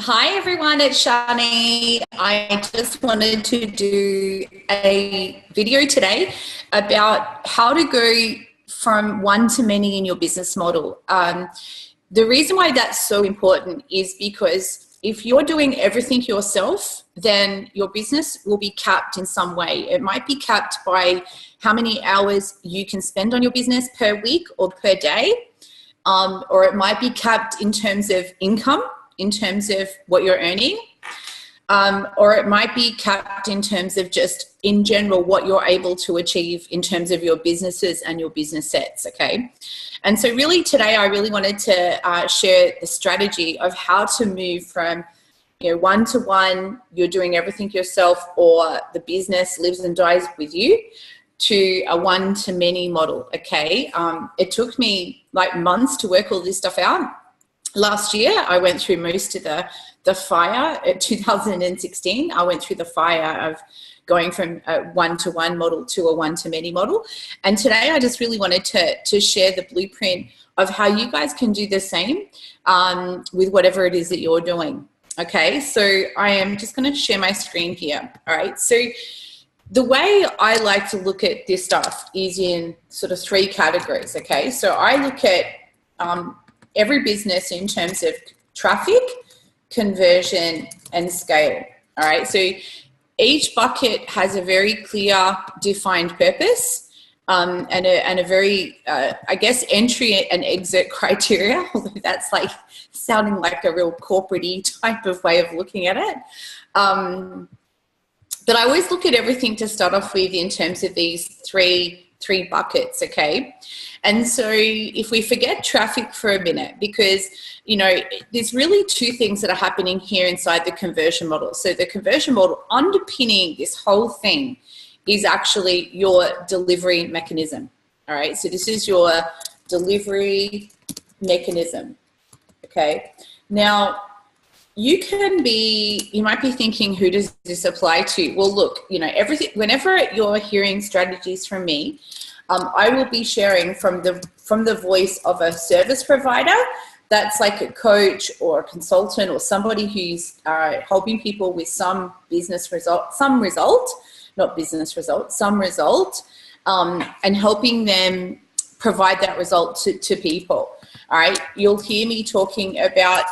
Hi everyone, it's Sharnee. I just wanted to do a video today about how to go from one to many in your business model. The reason why that's so important is because if you're doing everything yourself, then your business will be capped in some way. It might be capped by how many hours you can spend on your business per week or per day, or it might be capped in terms of income, in terms of what you're earning, or it might be capped in terms of just in general what you're able to achieve in terms of your businesses and your business sets, okay? And so really today I really wanted to share the strategy of how to move from one-to-one, you're doing everything yourself, or the business lives and dies with you, to a one-to-many model, okay? It took me like months to work all this stuff out. Last year, I went through most of the fire. In 2016, I went through the fire of going from a one-to-one model to a one-to-many model. And today, I just really wanted to share the blueprint of how you guys can do the same with whatever it is that you're doing. Okay, so I am just going to share my screen here. All right, so the way I like to look at this stuff is in sort of three categories. Okay, so I look at every business in terms of traffic, conversion, and scale. All right, so each bucket has a very clear, defined purpose and a very, I guess, entry and exit criteria, although that's like sounding like a real corporate-y type of way of looking at it. But I always look at everything to start off with in terms of these three buckets, okay? And so if we forget traffic for a minute, because, there's really two things that are happening here inside the conversion model. So the conversion model underpinning this whole thing is actually your delivery mechanism, all right? So this is your delivery mechanism, okay? Now, you might be thinking, who does this apply to? Well, look, everything, whenever you're hearing strategies from me, I will be sharing from the voice of a service provider that's like a coach or a consultant or somebody who's helping people with some result, and helping them provide that result to people. All right, you'll hear me talking about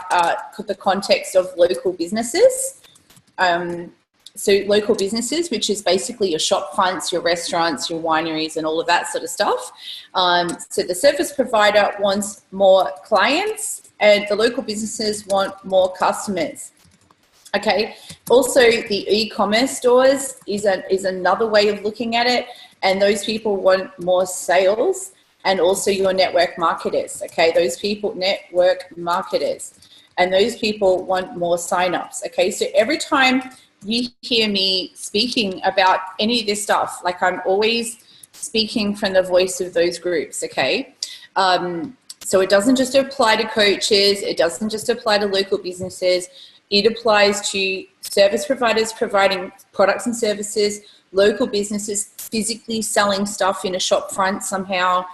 the context of local businesses. So local businesses, which is basically your shop fronts, your restaurants, your wineries, and all of that sort of stuff. So the service provider wants more clients, and the local businesses want more customers. Okay. Also, the e-commerce stores is another way of looking at it, and those people want more sales. And also your network marketers, okay? Those people, network marketers, and those people want more signups, okay? So every time you hear me speaking about any of this stuff, like I'm always speaking from the voice of those groups, okay? So it doesn't just apply to coaches, it doesn't just apply to local businesses, it applies to service providers providing products and services, local businesses physically selling stuff in a shop front somehow,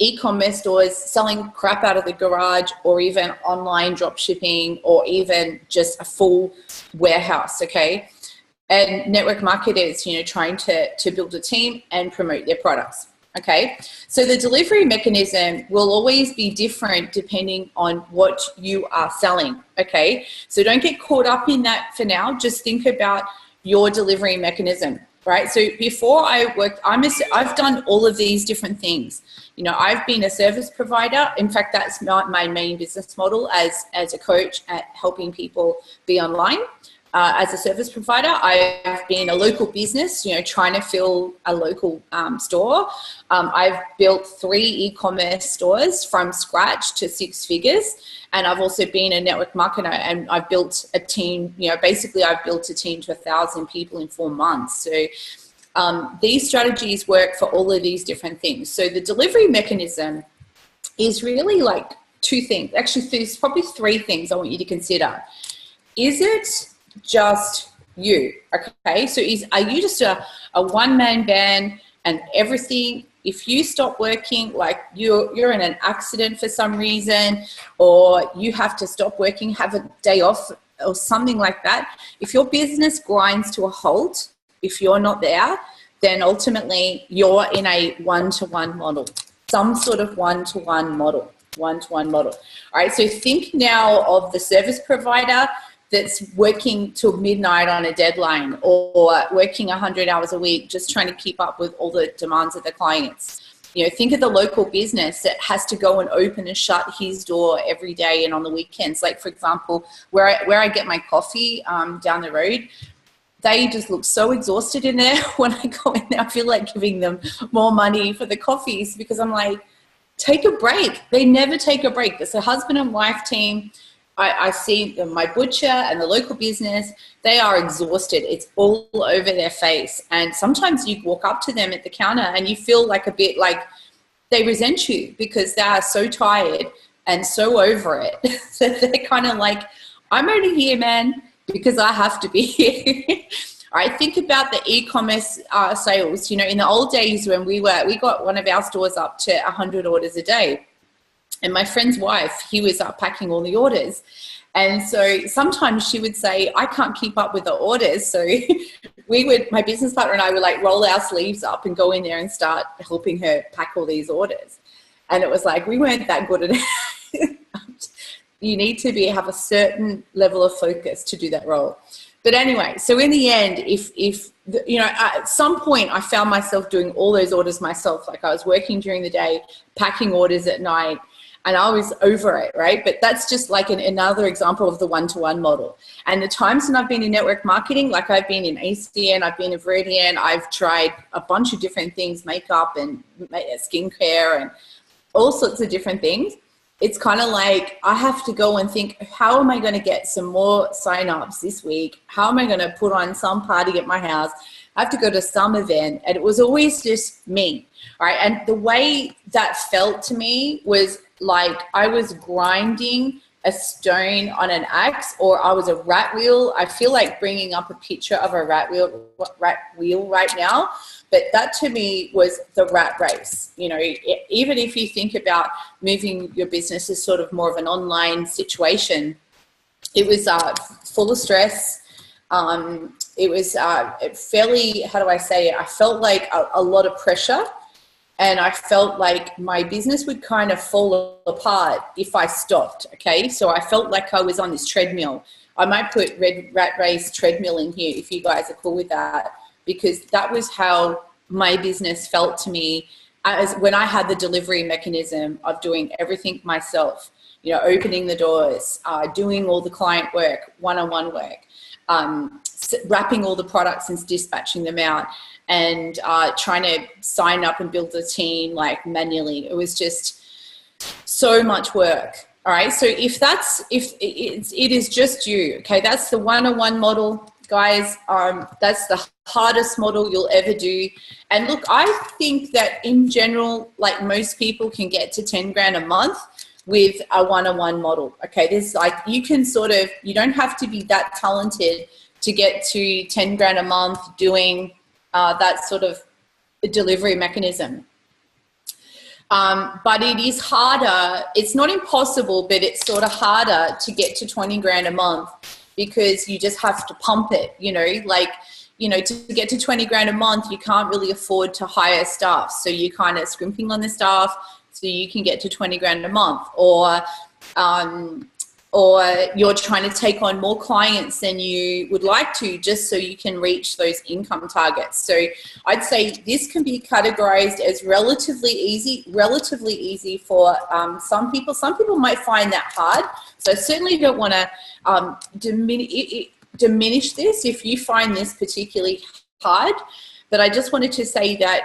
e-commerce stores selling crap out of the garage, or even online drop shipping, or even just a full warehouse, okay? And network marketers, trying to build a team and promote their products, okay? So the delivery mechanism will always be different depending on what you are selling, okay? So don't get caught up in that for now. Just think about your delivery mechanism, right? So before I worked, I've done all of these different things. I've been a service provider. In fact, that's my main business model as a coach at helping people be online. As a service provider, I've been a local business, trying to fill a local store. I've built 3 e-commerce stores from scratch to 6 figures. And I've also been a network marketer, and I've built a team, basically I've built a team to 1,000 people in 4 months. So these strategies work for all of these different things. So the delivery mechanism is really like 2 things. Actually, there's probably 3 things I want you to consider. Is it just you? Okay, so are you just a one-man band and everything? If you stop working, like you're in an accident for some reason, or you have to stop working, have a day off or something like that. If your business grinds to a halt, if you're not there, then ultimately you're in a one-to-one model, some sort of one-to-one model. All right, so think now of the service provider that's working till midnight on a deadline, or working 100 hours a week just trying to keep up with all the demands of the clients. You know, think of the local business that has to go and open and shut his door every day and on the weekends. Like, for example, where I get my coffee down the road, they just look so exhausted in there. When I go in there, I feel like giving them more money for the coffees, because I'm like, take a break. They never take a break. It's a husband and wife team. I see my butcher and the local business, they are exhausted. It's all over their face. And sometimes you walk up to them at the counter and you feel like a bit like they resent you, because they are so tired and so over it. So they're kind of like, I'm only here, man, because I have to be here. All right, think about the e-commerce sales. You know, in the old days when we got one of our stores up to 100 orders a day. And my friend's wife, he was packing all the orders. And so sometimes she would say, I can't keep up with the orders. So my business partner and I would like roll our sleeves up and go in there and start helping her pack all these orders. And it was like, we weren't that good at it. You need to have a certain level of focus to do that role. But anyway, so in the end, if you know, at some point I found myself doing all those orders myself. Like, I was working during the day, packing orders at night, and I was over it, right? But that's just like another example of the one-to-one model. And the times when I've been in network marketing, like I've been in ACN, I've been in Viridian, I've tried a bunch of different things, makeup and skincare and all sorts of different things. It's kind of like I have to go and think, how am I going to get some more sign-ups this week? How am I going to put on some party at my house? I have to go to some event. And it was always just me, right? And the way that felt to me was like I was grinding a stone on an axe, or I was a rat wheel. I feel like bringing up a picture of a rat wheel right now. But that to me was the rat race. You know, even if you think about moving your business as sort of more of an online situation, it was full of stress. It was fairly, how do I say it? I felt like a lot of pressure, and I felt like my business would kind of fall apart if I stopped, okay? So I felt like I was on this treadmill. I might put rat race treadmill in here if you guys are cool with that, because that was how my business felt to me as when I had the delivery mechanism of doing everything myself, you know, opening the doors, doing all the client work, one-on-one work, wrapping all the products and dispatching them out, and trying to sign up and build a team like manually. It was just so much work. All right, so if it is just you, okay, that's the one-on-one model, guys. That's the hardest model you'll ever do. And look, I think that in general, like most people can get to 10 grand a month with a one-on-one model. Okay, there's like, you don't have to be that talented to get to 10 grand a month doing that sort of delivery mechanism. But it is harder. It's not impossible, but it's sort of harder to get to 20 grand a month, because you just have to pump it, you know, like, you know, to get to 20 grand a month, you can't really afford to hire staff. So you're kind of scrimping on the staff so you can get to 20 grand a month, or you're trying to take on more clients than you would like to just so you can reach those income targets. So I'd say this can be categorized as relatively easy for some people. Some people might find that hard. So I certainly don't want to diminish this if you find this particularly hard. But I just wanted to say that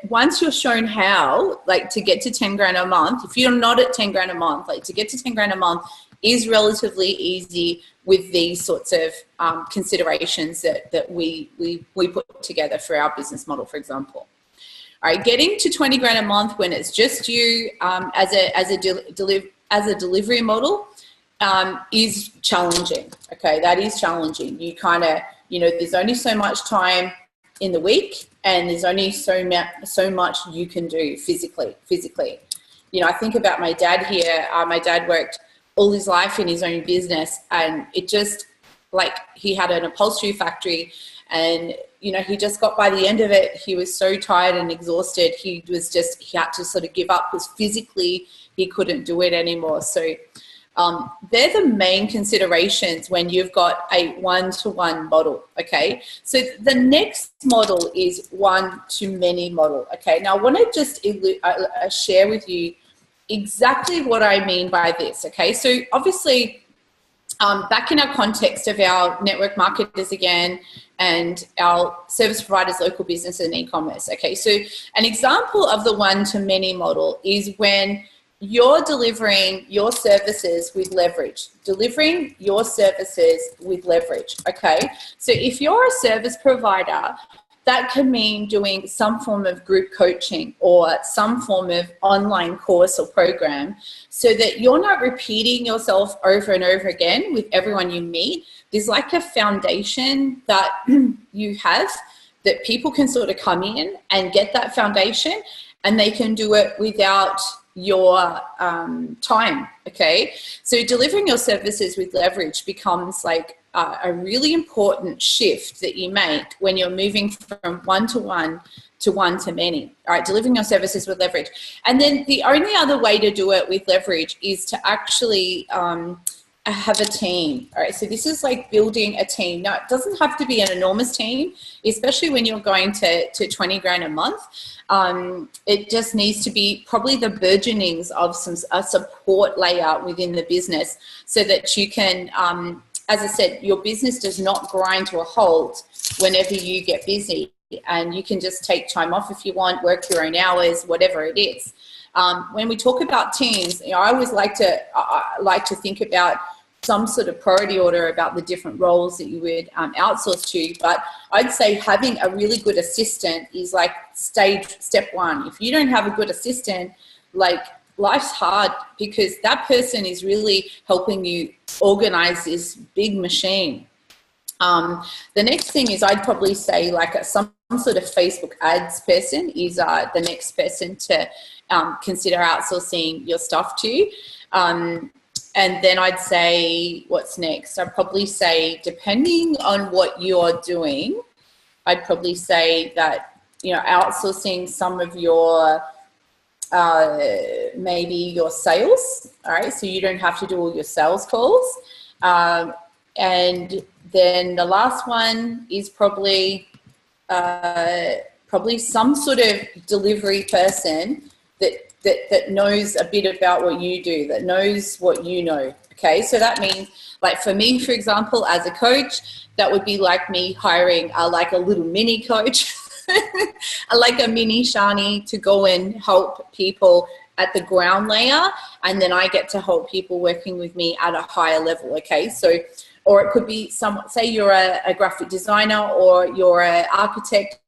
once you're shown how, like, to get to 10 grand a month, if you're not at 10 grand a month, like, to get to 10 grand a month is relatively easy with these sorts of considerations that we put together for our business model, for example. All right, getting to 20 grand a month when it's just you as a delivery model is challenging. Okay, that is challenging. You kind of, you know, there's only so much time in the week, and there's only so much you can do physically. You know, I think about my dad here. My dad worked all his life in his own business, and it just, like he had an upholstery factory, and he just got, by the end of it, he was so tired and exhausted. He had to sort of give up because physically he couldn't do it anymore. So they're the main considerations when you've got a one-to-one model. Okay, so the next model is one-to-many model. Okay, now I want to just share with you exactly what I mean by this. Okay, so obviously, back in our context of our network marketers again and our service providers, local business and e-commerce. Okay, so an example of the one-to-many model is when you're delivering your services with leverage. Delivering your services with leverage, okay? So if you're a service provider, that can mean doing some form of group coaching or some form of online course or program so that you're not repeating yourself over and over again with everyone you meet. There's like a foundation that you have that people can sort of come in and get that foundation, and they can do it without your time, okay? So delivering your services with leverage becomes like a really important shift that you make when you're moving from one-to-one to one-to-many, all right? Delivering your services with leverage. And then the only other way to do it with leverage is to actually have a team, all right? So this is like building a team. Now, it doesn't have to be an enormous team, especially when you're going to 20 grand a month. It just needs to be probably the burgeonings of a support layer within the business so that you can, as I said, your business does not grind to a halt whenever you get busy, and you can just take time off if you want, work your own hours, whatever it is. When we talk about teams, I always like to think about some sort of priority order about the different roles that you would outsource to. But I'd say having a really good assistant is like step one. If you don't have a good assistant, like life's hard, because that person is really helping you organize this big machine. The next thing is I'd probably say like some sort of Facebook ads person is the next person to consider outsourcing your stuff to. And then I'd say, what's next? I'd probably say, depending on what you're doing, I'd probably say that, outsourcing some of your, maybe your sales, all right? So you don't have to do all your sales calls. And then the last one is probably some sort of delivery person that knows a bit about what you do, that knows what you know, okay? So that means, like for me, for example, as a coach, that would be like me hiring like a little mini coach, like a mini Sharnee to go and help people at the ground layer, and then I get to help people working with me at a higher level, okay? So, or it could be say you're a graphic designer or you're an architect,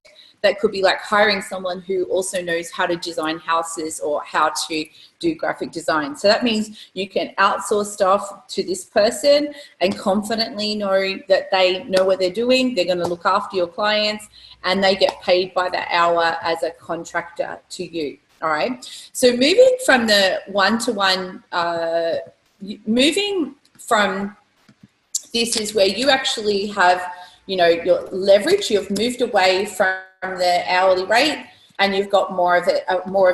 that could be like hiring someone who also knows how to design houses or how to do graphic design. So that means you can outsource stuff to this person and confidently know that they know what they're doing. They're going to look after your clients, and they get paid by the hour as a contractor to you. All right. So moving from the one-to-one, moving from this is where you actually have, your leverage. You've moved away from the hourly rate, and you've got more of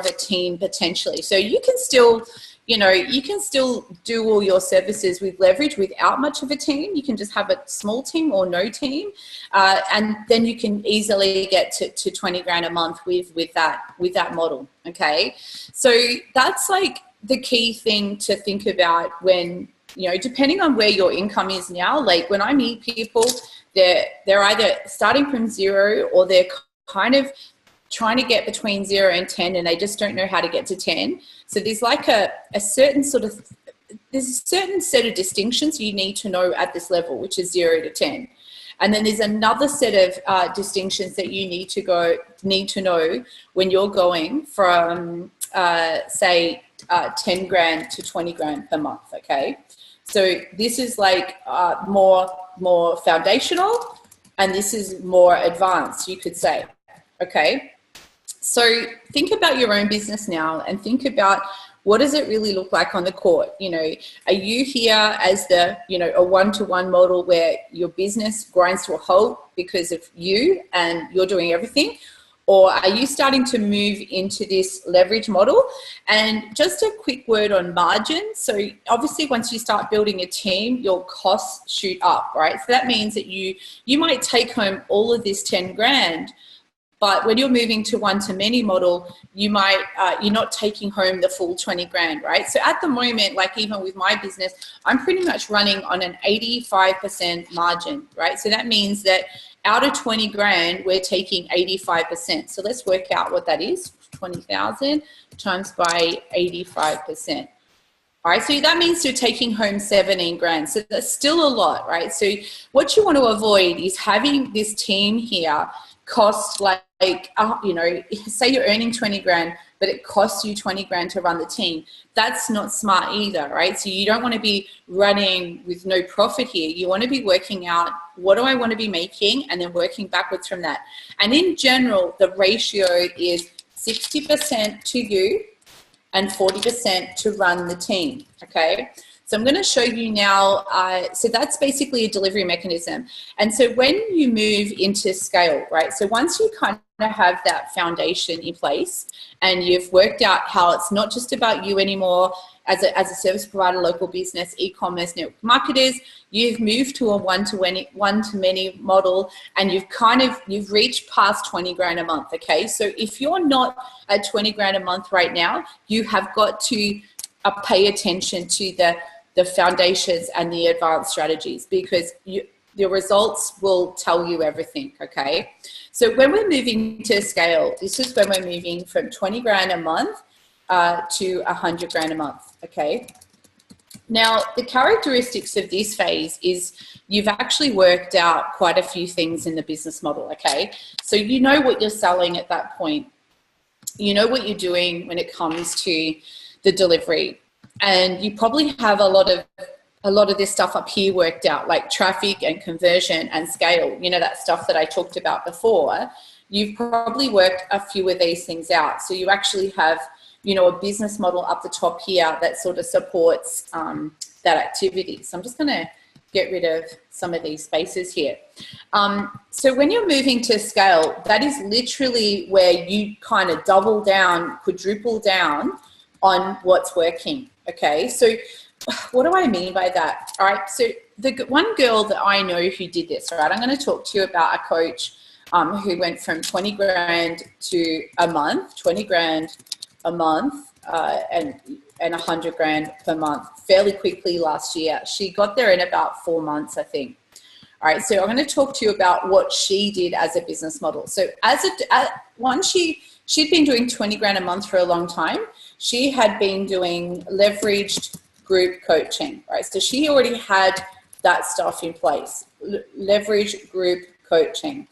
a team potentially. So you can still, you can still do all your services with leverage without much of a team. You can just have a small team or no team, and then you can easily get to 20 grand a month with that model. Okay, so that's like the key thing to think about when, depending on where your income is now. Like when I meet people, they're either starting from zero, or they're kind of trying to get between 0 and 10, and they just don't know how to get to 10. So there's like a certain set of distinctions you need to know at this level, which is 0 to 10. And then there's another set of distinctions that you need to know when you're going from, say, 10 grand to 20 grand per month, okay? So this is like more foundational, and this is more advanced, you could say, okay? So think about your own business now, and think about what does it really look like on the court? You know, are you here as the, you know, a one-to-one model where your business grinds to a halt because of you and you're doing everything? Or are you starting to move into this leverage model? And just a quick word on margin. So obviously once you start building a team, your costs shoot up, right? So that means that you might take home all of this 10 grand, but when you're moving to one-to-many model, you might, you're not taking home the full 20 grand, right? So at the moment, like even with my business, I'm pretty much running on an 85% margin, right? So that means that out of 20 grand, we're taking 85%. So let's work out what that is. 20,000 times by 85%. All right, so that means you're taking home 17 grand. So that's still a lot, right? So what you want to avoid is having this team here cost like, you know, say you're earning 20 grand, but it costs you 20 grand to run the team. That's not smart either, right? So you don't want to be running with no profit here. You want to be working out, what do I want to be making? And then working backwards from that. And in general, the ratio is 60% to you and 40% to run the team, okay? So I'm going to show you now, so that's basically a delivery mechanism. And so when you move into scale, right, so once you kind of have that foundation in place and you've worked out how it's not just about you anymore as a service provider, local business, e-commerce, network marketers, you've moved to a one-to-many model and you've reached past 20 grand a month, okay? So if you're not at 20 grand a month right now, you have got to pay attention to the foundations and the advanced strategies, because the results will tell you everything, okay? So when we're moving to scale, this is when we're moving from 20 grand a month to 100 grand a month, okay? Now, the characteristics of this phase is you've actually worked out quite a few things in the business model, okay? So you know what you're selling at that point. You know what you're doing when it comes to the delivery. And you probably have a lot of this stuff up here worked out, like traffic and conversion and scale, you know, that stuff that I talked about before. You've probably worked a few of these things out. So you actually have, you know, a business model up the top here that sort of supports that activity. So I'm just going to get rid of some of these spaces here. So when you're moving to scale, that is literally where you kind of double down, quadruple down on what's working, okay? So what do I mean by that? All right, so the one girl that I know who did this, all right, I'm going to talk to you about a coach who went from 20 grand to a month, 20 grand a month and 100 grand per month fairly quickly last year. She got there in about 4 months, I think. All right, so I'm going to talk to you about what she did as a business model. So she'd been doing 20 grand a month for a long time. She had been doing leveraged group coaching, right? So she already had that stuff in place. Leveraged group coaching.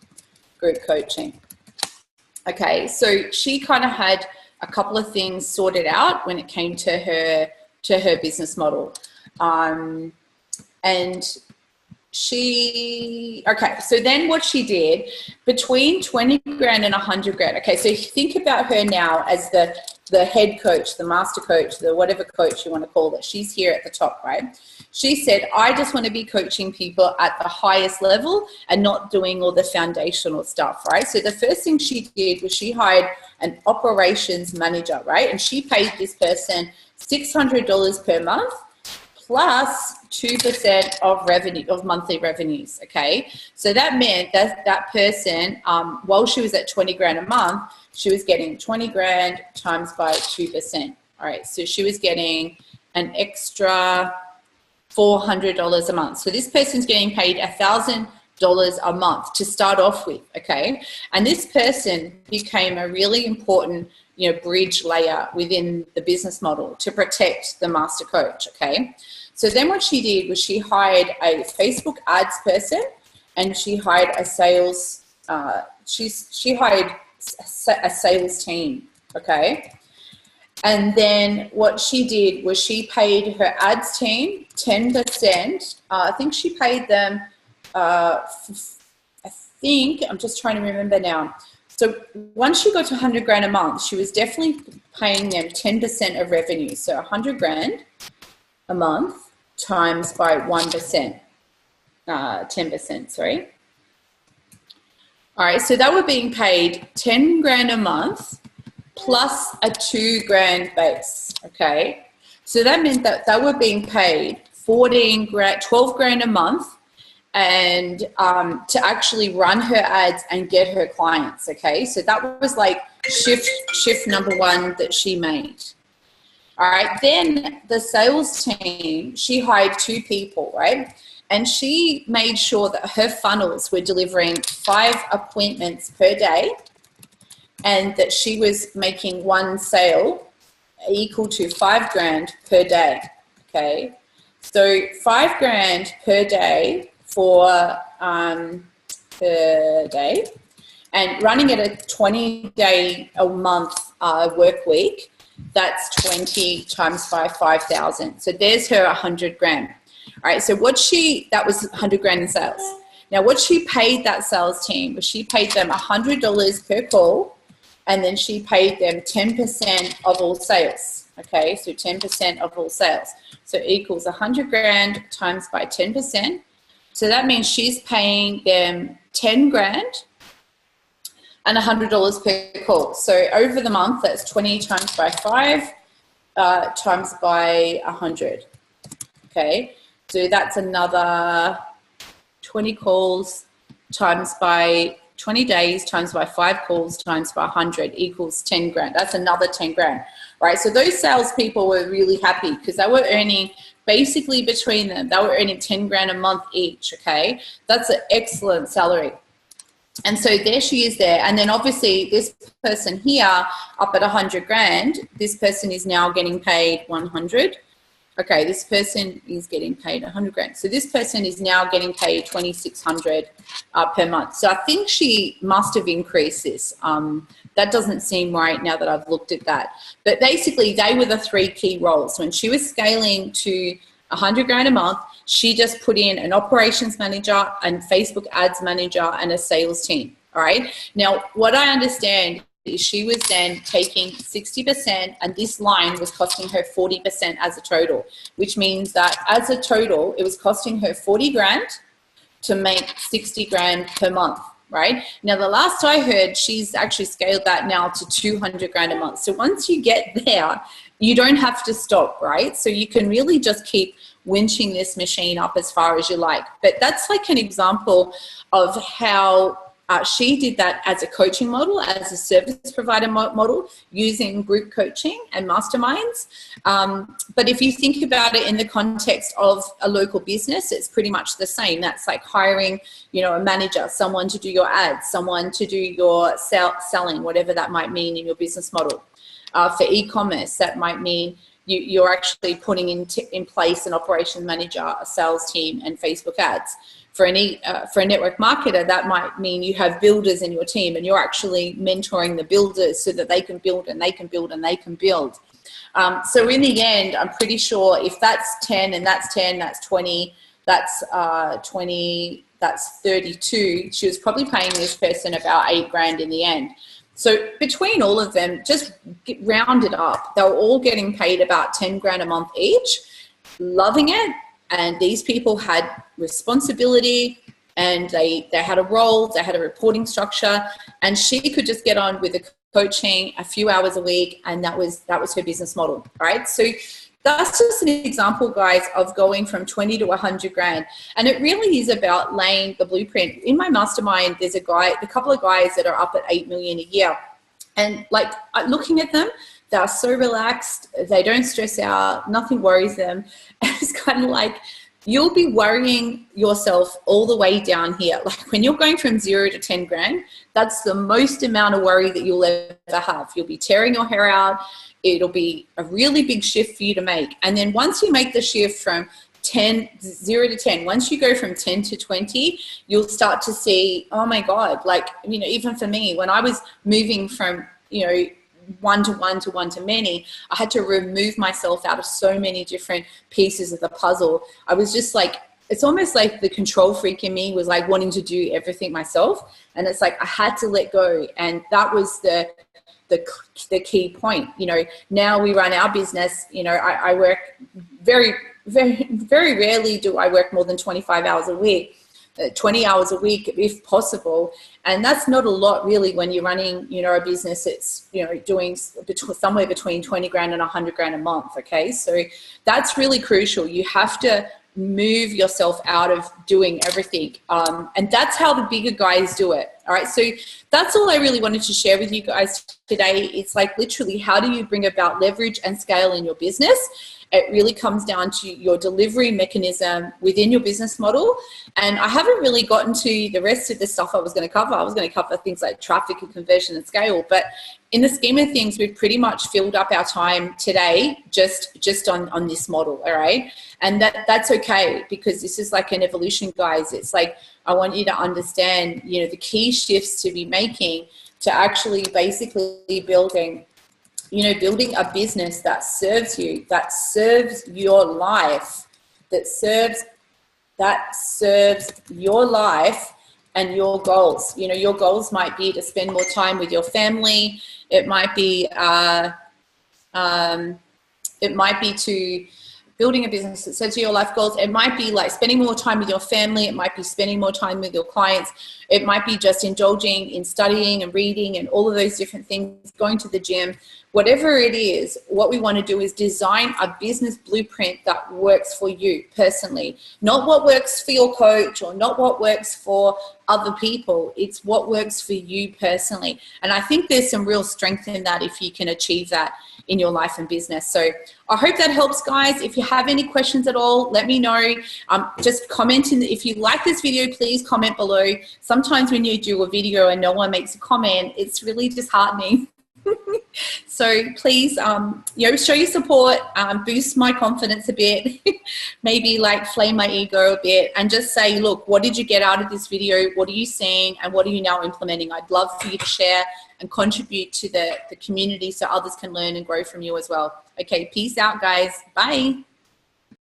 Okay, so she kind of had a couple of things sorted out when it came to her business model. And okay, so then what she did between 20 grand and 100 grand. Okay, so think about her now as the head coach, the master coach, the whatever coach you want to call it. She's here at the top, right? She said, I just want to be coaching people at the highest level and not doing all the foundational stuff, right? So the first thing she did was she hired an operations manager, right? And she paid this person $600 per month plus 2% of revenue, of monthly revenues, okay? So that meant that that person, while she was at 20 grand a month, she was getting 20 grand times by 2%. All right, so she was getting an extra $400 a month. So this person's getting paid $1,000 a month to start off with, okay? And this person became a really important, you know, bridge layer within the business model to protect the master coach, okay? So then what she did was she hired a Facebook ads person and she hired a sales, she hired a sales team, okay? And then what she did was she paid her ads team 10%. I think she paid them, I'm just trying to remember now. So once she got to 100 grand a month, she was definitely paying them 10% of revenue. So 100 grand a month times by 1%, 10%, sorry. All right, so they were being paid 10 grand a month plus a 2 grand base, okay? So that meant that they were being paid 12 grand a month and to actually run her ads and get her clients, okay? So that was like shift number one that she made. All right, then the sales team, she hired 2 people, right? And she made sure that her funnels were delivering 5 appointments per day and that she was making 1 sale equal to 5 grand per day, okay? So 5 grand per day per day, and running at a 20-day a month work week, that's 20 times by 5,000. So there's her 100 grand. All right, so that was 100 grand in sales. Now what she paid that sales team was she paid them $100 per call, and then she paid them 10% of all sales. Okay, so 10% of all sales. So equals 100 grand times by 10%. So that means she's paying them 10 grand and $100 per call. So over the month, that's 20 times by 5 times by 100. Okay, so that's another 20 calls times by 20 days times by 5 calls times by 100 equals 10 grand. That's another 10 grand, right? So those salespeople were really happy because they were earning, basically between them, they were earning 10 grand a month each, okay? That's an excellent salary. And so there she is there. And then obviously this person here up at 100 grand, this person is now getting paid 100. Okay, this person is getting paid 100 grand. So this person is now getting paid 2,600 per month. So I think she must have increased this. That doesn't seem right now that I've looked at that. But basically they were the 3 key roles. When she was scaling to 100 grand a month, she just put in an operations manager and Facebook ads manager and a sales team. All right. Now, what I understand is she was then taking 60%, and this line was costing her 40% as a total, which means that as a total, it was costing her 40 grand to make 60 grand per month, right? Now, the last I heard, she's actually scaled that now to 200 grand a month. So once you get there, you don't have to stop, right? So you can really just keep winching this machine up as far as you like. But that's like an example of how she did that as a coaching model, as a service provider model, using group coaching and masterminds. But if you think about it in the context of a local business, it's pretty much the same. That's like hiring, you know, a manager, someone to do your ads, someone to do your selling, whatever that might mean in your business model. For e-commerce, that might mean you're actually putting in place an operations manager, a sales team, and Facebook ads. For a network marketer, that might mean you have builders in your team and you're actually mentoring the builders so that they can build and they can build and they can build. So in the end, I'm pretty sure if that's 10 and that's 10, that's 20, that's 20, that's 32, she was probably paying this person about 8 grand in the end. So between all of them, just round it up, they were all getting paid about 10 grand a month each, loving it. And these people had responsibility and they had a role, they had a reporting structure, and she could just get on with the coaching a few hours a week, and that was her business model, right? So that's just an example, guys, of going from 20 to 100 grand. And it really is about laying the blueprint. In my mastermind, there's a couple of guys that are up at 8 million a year. And like looking at them, they're so relaxed, they don't stress out, nothing worries them. And it's kind of like, you'll be worrying yourself all the way down here. Like when you're going from 0 to 10 grand, that's the most amount of worry that you'll ever have. You'll be tearing your hair out. It'll be a really big shift for you to make. And then once you make the shift from 0 to 10, once you go from 10 to 20, you'll start to see, oh my God, like, you know, even for me, when I was moving from, you know, one-to-one to one-to-many, I had to remove myself out of so many different pieces of the puzzle. I was just like it's almost like the control freak in me was like wanting to do everything myself. And it's like I had to let go. And that was the key point. You know, now we run our business, you know, I work very rarely do I work more than 25 hours a week. 20 hours a week if possible, and that's not a lot really when you're running, you know, a business. It's, you know, doing somewhere between 20 grand and 100 grand a month. Okay, so that's really crucial. You have to move yourself out of doing everything, and that's how the bigger guys do it. All right, so that's all I really wanted to share with you guys today. It's like literally, how do you bring about leverage and scale in your business? It really comes down to your delivery mechanism within your business model. And I haven't really gotten to the rest of the stuff I was going to cover. I was going to cover things like traffic and conversion and scale. But in the scheme of things, we've pretty much filled up our time today just on this model, all right? And that's okay, because this is like an evolution, guys. It's like, I want you to understand, you know, the key shifts to be making to actually basically building a business that serves you, that serves your life, that serves your life and your goals. You know, your goals might be to spend more time with your family. It might be to building a business that serves your life goals. It might be like spending more time with your family. It might be spending more time with your clients. It might be just indulging in studying and reading and all of those different things, going to the gym. Whatever it is, what we want to do is design a business blueprint that works for you personally, not what works for your coach or not what works for other people. It's what works for you personally. And I think there's some real strength in that if you can achieve that in your life and business. So I hope that helps, guys. If you have any questions at all, let me know. Just comment if you like this video, please comment below. Sometimes when you do a video and no one makes a comment, it's really disheartening. So please, show your support, boost my confidence a bit, maybe like flame my ego a bit, and just say, look, what did you get out of this video? What are you seeing? And what are you now implementing? I'd love for you to share and contribute to the community so others can learn and grow from you as well. Okay, peace out, guys. Bye.